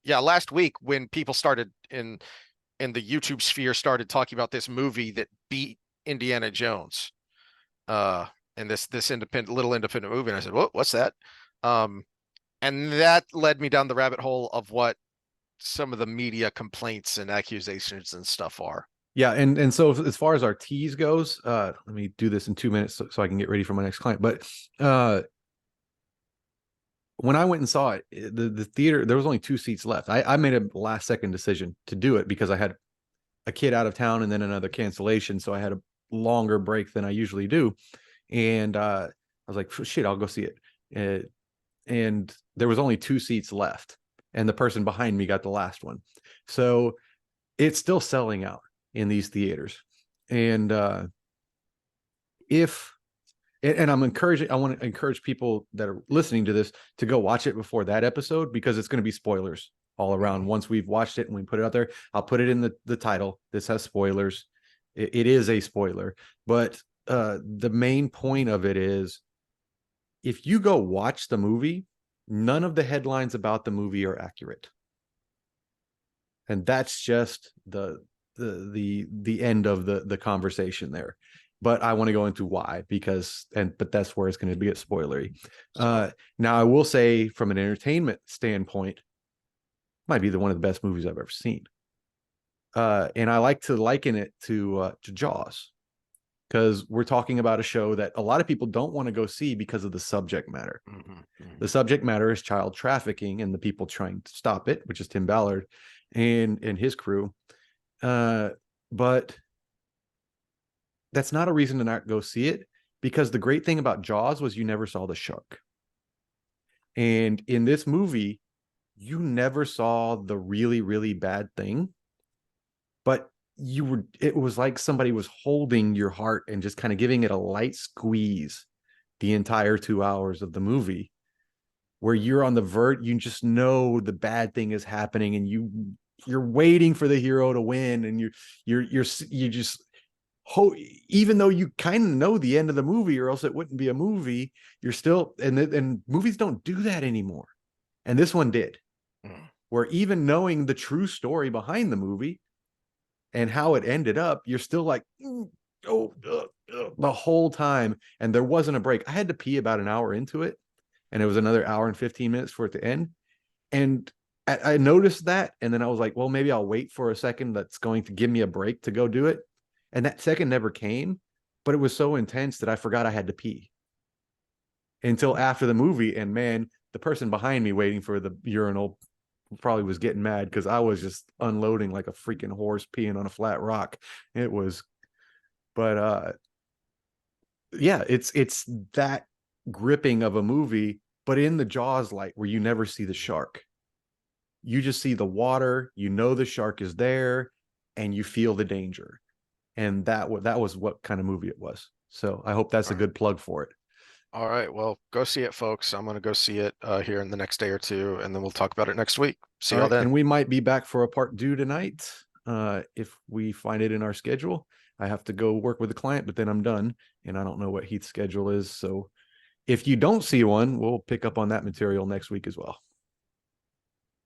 Speaker 1: Yeah, last week when people started in the YouTube sphere started talking about this movie that beat Indiana Jones. in this little independent movie, and I said, what's that? Um, and that led me down the rabbit hole of what some of the media complaints and accusations and stuff are.
Speaker 2: Yeah, and so as far as our tease goes, let me do this in 2 minutes so I can get ready for my next client. But when I went and saw it, the theater, there was only 2 seats left. I made a last second decision to do it because I had a kid out of town and then another cancellation, so I had a longer break than I usually do. And I was like, shit, I'll go see it. And there was only 2 seats left, and the person behind me got the last one. So it's still selling out in these theaters. And if and I'm encouraging, I want to encourage people that are listening to this to go watch it before that episode, because it's going to be spoilers all around. Once we've watched it and we put it out there, I'll put it in the title. This has spoilers. It is a spoiler, but the main point of it is, if you go watch the movie, none of the headlines about the movie are accurate. And that's just the end of the conversation there. But I want to go into why, but that's where it's going to get spoilery. Now I will say, from an entertainment standpoint, might be one of the best movies I've ever seen. And I like to liken it to Jaws, because we're talking about a show that a lot of people don't want to go see because of the subject matter. The subject matter is child trafficking and the people trying to stop it, which is Tim Ballard and his crew. But that's not a reason to not go see it, because the great thing about Jaws was you never saw the shark. And in this movie, you never saw the really, really bad thing, but it was like somebody was holding your heart and just kind of giving it a light squeeze the entire 2 hours of the movie, where you're on the verge, you just know the bad thing is happening, and you're waiting for the hero to win, and you just even though you kind of know the end of the movie, or else it wouldn't be a movie, you're still, and movies don't do that anymore. And this one did, where even knowing the true story behind the movie and how it ended up, you're still like, the whole time. And there wasn't a break. I had to pee about an hour into it, and it was another hour and 15 minutes for it to end. And I noticed that, and then I was like, well, maybe I'll wait for a second that's going to give me a break to go do it. And that second never came, but it was so intense that I forgot I had to pee until after the movie. And man, the person behind me waiting for the urinal probably was getting mad, because I was just unloading like a freaking horse peeing on a flat rock. It was, but yeah, it's that gripping of a movie, but in the Jaws light, where you never see the shark. You just see the water, you know the shark is there, and you feel the danger. And that was what kind of movie it was. So I hope that's a good plug for it.
Speaker 1: All right, well, go see it, folks. I'm going to go see it here in the next day or two, and then we'll talk about it next week. See y'all then.
Speaker 2: And we might be back for a part 2 tonight, if we find it in our schedule. I have to go work with a client, but then I'm done, and I don't know what Heath's schedule is. So if you don't see one, we'll pick up on that material next week as well.